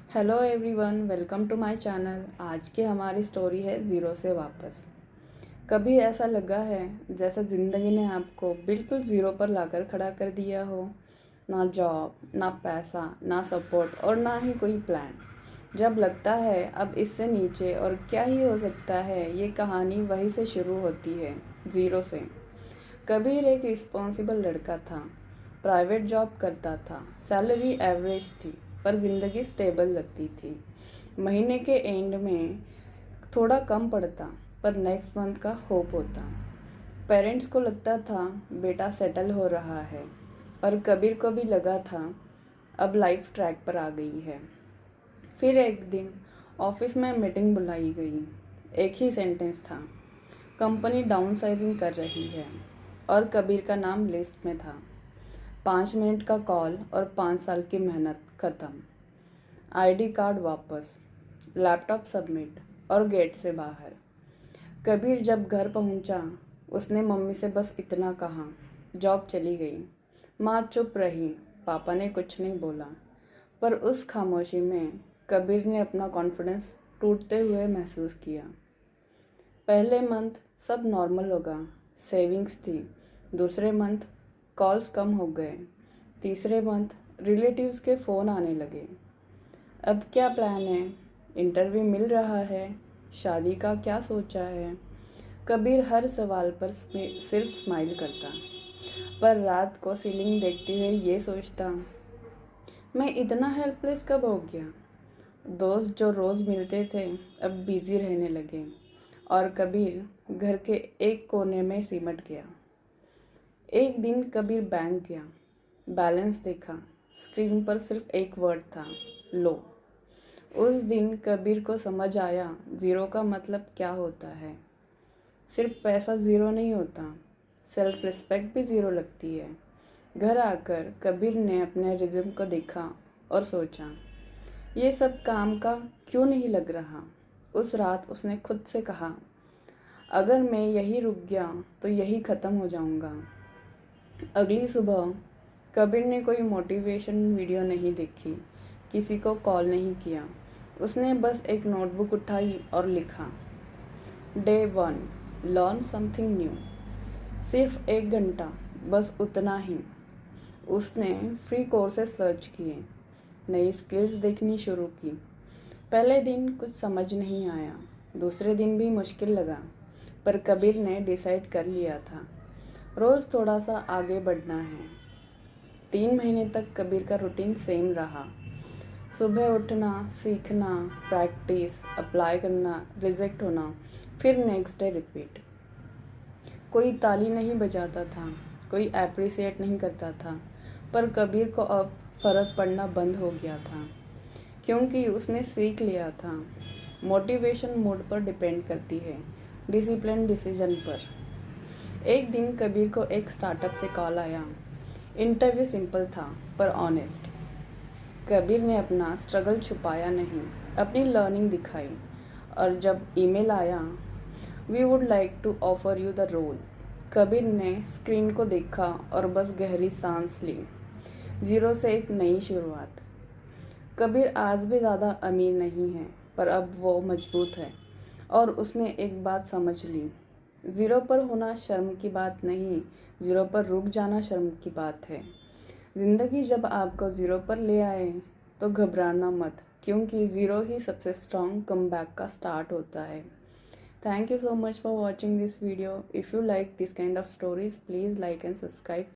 Hello everyone, welcome to my channel. आज की हमारी स्टोरी है ज़ीरो से वापस। कभी ऐसा लगा है जैसे ज़िंदगी ने आपको बिल्कुल ज़ीरो पर लाकर खड़ा कर दिया हो। ना जॉब, ना पैसा, ना सपोर्ट और ना ही कोई प्लान। जब लगता है अब इससे नीचे और क्या ही हो सकता है, ये कहानी वहीं से शुरू होती है, ज़ीरो से। कबीर एक रिस्पॉन्सिबल लड़का था। प्राइवेट जॉब करता था, सैलरी एवरेज थी, पर ज़िंदगी स्टेबल लगती थी। महीने के एंड में थोड़ा कम पड़ता, पर नेक्स्ट मंथ का होप होता। पेरेंट्स को लगता था बेटा सेटल हो रहा है, और कबीर को भी लगा था अब लाइफ ट्रैक पर आ गई है। फिर एक दिन ऑफिस में मीटिंग बुलाई गई। एक ही सेंटेंस था, कंपनी डाउनसाइजिंग कर रही है, और कबीर का नाम लिस्ट में था। 5 मिनट का कॉल और 5 साल की मेहनत खत्म। आईडी कार्ड वापस, लैपटॉप सबमिट और गेट से बाहर। कबीर जब घर पहुंचा, उसने मम्मी से बस इतना कहा, जॉब चली गई। माँ चुप रही, पापा ने कुछ नहीं बोला। पर उस खामोशी में कबीर ने अपना कॉन्फिडेंस टूटते हुए महसूस किया। पहले मंथ सब नॉर्मल होगा, सेविंग्स थी। दूसरे मंथ कॉल्स कम हो गए। तीसरे मंथ रिलेटिव्स के फ़ोन आने लगे। अब क्या प्लान है? इंटरव्यू मिल रहा है? शादी का क्या सोचा है? कबीर हर सवाल पर सिर्फ स्माइल करता, पर रात को सीलिंग देखते हुए ये सोचता, मैं इतना हेल्पलेस कब हो गया। दोस्त जो रोज़ मिलते थे अब बिजी रहने लगे, और कबीर घर के एक कोने में सिमट गया। एक दिन कबीर बैंक गया, बैलेंस देखा, स्क्रीन पर सिर्फ एक वर्ड था, लो। उस दिन कबीर को समझ आया ज़ीरो का मतलब क्या होता है। सिर्फ पैसा ज़ीरो नहीं होता, सेल्फ रिस्पेक्ट भी ज़ीरो लगती है। घर आकर कबीर ने अपने रिज्यूम को देखा और सोचा, ये सब काम का क्यों नहीं लग रहा। उस रात उसने खुद से कहा, अगर मैं यही रुक गया तो यही ख़त्म हो जाऊंगा। अगली सुबह कबीर ने कोई मोटिवेशन वीडियो नहीं देखी, किसी को कॉल नहीं किया। उसने बस एक नोटबुक उठाई और लिखा, डे 1, लर्न समथिंग न्यू। सिर्फ 1 घंटा, बस उतना ही। उसने फ्री कोर्सेज सर्च किए, नई स्किल्स देखनी शुरू की। पहले दिन कुछ समझ नहीं आया, दूसरे दिन भी मुश्किल लगा, पर कबीर ने डिसाइड कर लिया था, रोज़ थोड़ा सा आगे बढ़ना है। 3 महीने तक कबीर का रूटीन सेम रहा। सुबह उठना, सीखना, प्रैक्टिस, अप्लाई करना, रिजेक्ट होना, फिर नेक्स्ट डे रिपीट। कोई ताली नहीं बजाता था, कोई अप्रिसिएट नहीं करता था, पर कबीर को अब फ़र्क पड़ना बंद हो गया था, क्योंकि उसने सीख लिया था, मोटिवेशन मूड पर डिपेंड करती है, डिसिप्लिन डिसीजन पर। एक दिन कबीर को एक स्टार्टअप से कॉल आया। इंटरव्यू सिंपल था, पर ऑनेस्ट। कबीर ने अपना स्ट्रगल छुपाया नहीं, अपनी लर्निंग दिखाई। और जब ईमेल आया, we would like to offer you the role, Kabir ने स्क्रीन को देखा और बस गहरी सांस ली। ज़ीरो से एक नई शुरुआत। कबीर आज भी ज़्यादा अमीर नहीं है, पर अब वो मजबूत है, और उसने एक बात समझ ली, ज़ीरो पर होना शर्म की बात नहीं, ज़ीरो पर रुक जाना शर्म की बात है। ज़िंदगी जब आपको ज़ीरो पर ले आए तो घबराना मत, क्योंकि ज़ीरो ही सबसे स्ट्रॉन्ग कमबैक का स्टार्ट होता है। Thank you so much for watching this video. If you like this kind of stories, please like and subscribe.